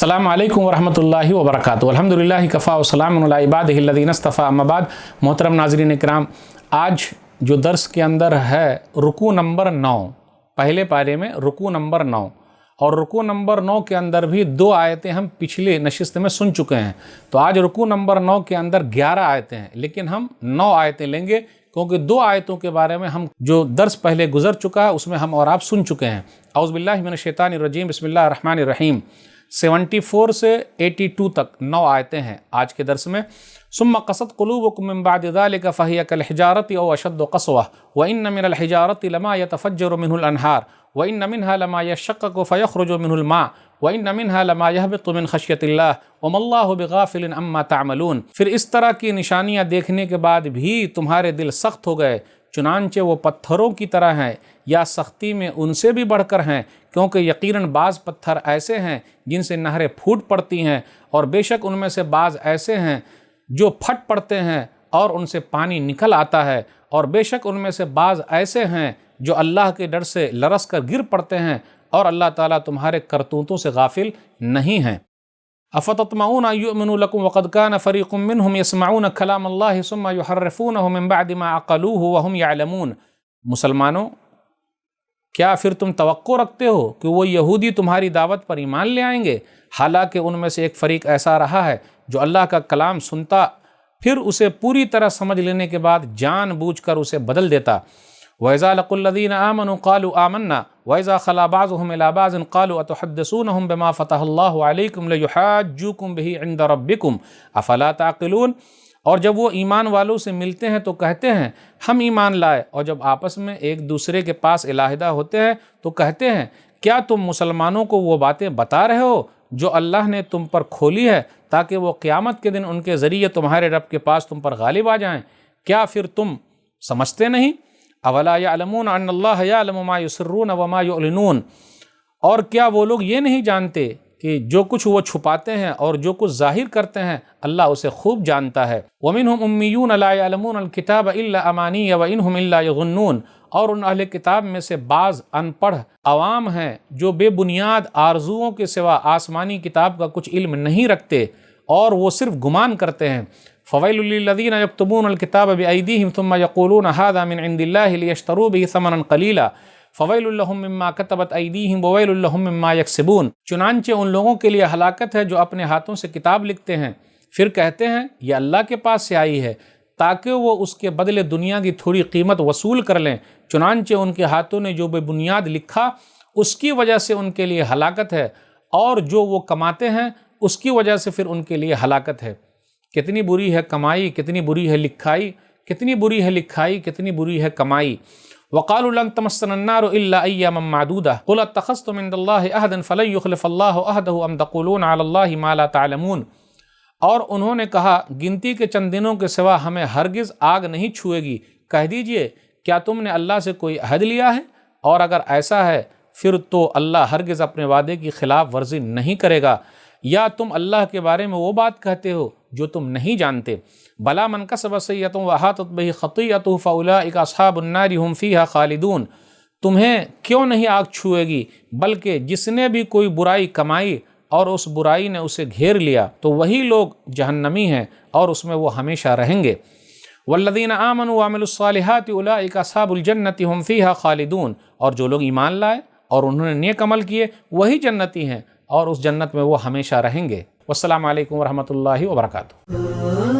अस्सलामु अलैकुम वरहमतुल्लाहि वबरकातुहू। अल्हम्दुलिल्लाहि कफ़ा व सलामुन अला इबादिहिल्लज़ीना इस्तफ़ा, अम्मा बाद। मोहतरम नाज़रीन किराम, आज जो दर्स के अंदर है रुकू नंबर 9, पहले पारे में रुकू नंबर 9, और रुकू नंबर 9 के अंदर भी 2 आयतें हम पिछले नशिस्त में सुन चुके हैं। तो आज रुकू नंबर 9 के अंदर 11 आयतें हैं, लेकिन हम 9 आयतें लेंगे क्योंकि 2 आयतों के बारे में हम जो दर्स पहले गुजर चुका है उसमें हम और आप सुन चुके हैं। औज़ु बिल्लाहि मिनश शैतानिर रजीम, बिस्मिल्लाहिर रहमानिर रहीम। 74 से 82 तक 9 आयतें हैं आज के दर्स में। सुम्मा क़सत क़ुलूबुकुम मिन बअदि ज़ालिका फ़हिय कल हिजारति औ अशद्दु क़सवा व इन्न मिनल हिजारति लमा यतफ़ज्जरु मिन्हुल अनहार व इन्न मिन्हा लमा यशक़्क़क़ु फ़यख़्रुजु मिन्हुल मा व इन्न मिन्हा लमा यहबितु मिन ख़श्यतिल्लाह व मल्लाहु बिग़ाफ़िलिन अम्मा तअमलून। फिर इस तरह की निशानियाँ देखने के बाद भी तुम्हारे दिल सख्त हो गए, चुनांचे वो पत्थरों की तरह हैं या सख्ती में उनसे भी बढ़कर हैं, क्योंकि यकीनन बाज़ पत्थर ऐसे हैं जिनसे नहरें फूट पड़ती हैं, और बेशक उनमें से बाज़ ऐसे हैं जो फट पड़ते हैं और उनसे पानी निकल आता है, और बेशक उनमें से बाज़ ऐसे हैं जो अल्लाह के डर से लरस कर गिर पड़ते हैं, और अल्लाह ताला तुम्हारे करतूतों से गाफिल नहीं हैं। अफ़ततमऊन अन युअमिनू लकुम वक़द कान फ़रीक़ुम मिनहुम यसमऊन कलामल्लाहि सुम्मा युहर्रिफ़ूनहु मिन बअदि मा अक़लूहु व हुम यअलमून। मुसलमानों, क्या फिर तुम तवक्को रखते हो कि वो यहूदी तुम्हारी दावत पर ईमान ले आएंगे, हालांकि उनमें से एक फ़रीक़ ऐसा रहा है जो अल्लाह का कलाम सुनता फिर उसे पूरी तरह समझ लेने के बाद जानबूझकर उसे बदल देता। वइज़ा लक़ुल्लज़ीना आमनू क़ालू आमन्ना वइज़ा ख़ला बअज़ुहुम इला बअज़िन क़ालू अतुहद्दिसूनहुम बिमा फ़तहल्लाहु अलैकुम लियुहाज्जूकुम बिही इंद रब्बिकुम अफ़ला ताक़िलून। और जब वो ईमान वालों से मिलते हैं तो कहते हैं हम ईमान लाए, और जब आपस में एक दूसरे के पास इलाहिदा होते हैं तो कहते हैं क्या तुम मुसलमानों को वो बातें बता रहे हो जो अल्लाह ने तुम पर खोली है, ताकि वो क़यामत के दिन उनके ज़रिए तुम्हारे रब के पास तुम पर गालिब आ जाएं। क्या फिर तुम समझते नहीं? अवला यअलमून अन्नल्लाह यअलमु मा युसिर्रून व मा युअलिनून। और क्या वो लोग ये नहीं जानते कि जो कुछ वो छुपाते हैं और जो कुछ जाहिर करते हैं अल्लाह उसे खूब जानता है। वमिनहुम उम्मियून ला यअलमून अल किताब इल्ला अमानिय व इनहुम इल्ला यज़ुन्नून। और उन अहले किताब में से बाज़ अनपढ़ अवाम हैं जो बेबुनियाद आरजुओं के सिवा आसमानी किताब का कुछ इल्म नहीं रखते, और वो सिर्फ गुमान करते हैं। फ़वैलुल लिल्लज़ीना यक्तुबून अल किताब बिअयदीहिम थुम्मा यक़ूलून हाज़ा मिन इंदिल्लाहि लियश्तरू बिही समनन क़लीला फ़वैलुल लहुम मिम्मा कतबत अयदीहिम ववैलुल लहुम मिम्मा यक्सिबून। चुनांचे उन लोगों के लिए हलाकत है जो अपने हाथों से किताब लिखते हैं, फिर कहते हैं ये अल्लाह के पास से आई है, ताकि वो उसके बदले दुनिया की थोड़ी कीमत वसूल कर लें। चुनांचे उनके हाथों ने जो बेबुनियाद लिखा उसकी वजह से उनके लिए हलाकत है, और जो वो कमाते हैं उसकी वजह से फिर उनके लिए हलाकत है। कितनी बुरी है कमाई, कितनी बुरी है लिखाई, कितनी बुरी है लिखाई, कितनी बुरी है कमाई। वक़ालू लन तमस्सना अन्नारु इल्ला अय्यामम मादूदा क़ुल अत्तख़ज़्तुम इंदल्लाहि अहदन फ़लन युख़्लिफ़ल्लाहु अहदहु अम तक़ूलून अलल्लाहि मा ला तअलमून। और उन्होंने कहा गिनती के चंद दिनों के सिवा हमें हरगिज़ आग नहीं छुएगी। कह दीजिए क्या तुमने अल्लाह से कोई अहद लिया है? और अगर ऐसा है फिर तो अल्लाह हरगिज़ अपने वादे की खिलाफ वर्जी नहीं करेगा। या तुम अल्लाह के बारे में वो बात कहते हो जो तुम नहीं जानते। बला मन कसब सय्यतुन व अहातत बिही ख़तीअतुहु फ़उलाइका अस्हाबुन नारि हुम फ़ीहा ख़ालिदून। तुम्हें क्यों नहीं आग छुएगी, बल्कि जिसने भी कोई बुराई कमाई और उस बुराई ने उसे घेर लिया तो वही लोग जहन्नमी हैं और उसमें वो हमेशा रहेंगे। वल्लज़ीना आमनू व अमिलुस्सालिहाति उलाइका अस्हाबुल जन्नति हुम फ़ीहा ख़ालिदून। और जो लोग ईमान लाए और उन्होंने नेक अमल किए वही जन्नती हैं और उस जन्नत में वो हमेशा रहेंगे। वस्सलामु अलैकुम व रहमतुल्लाहि व बरकातुहू।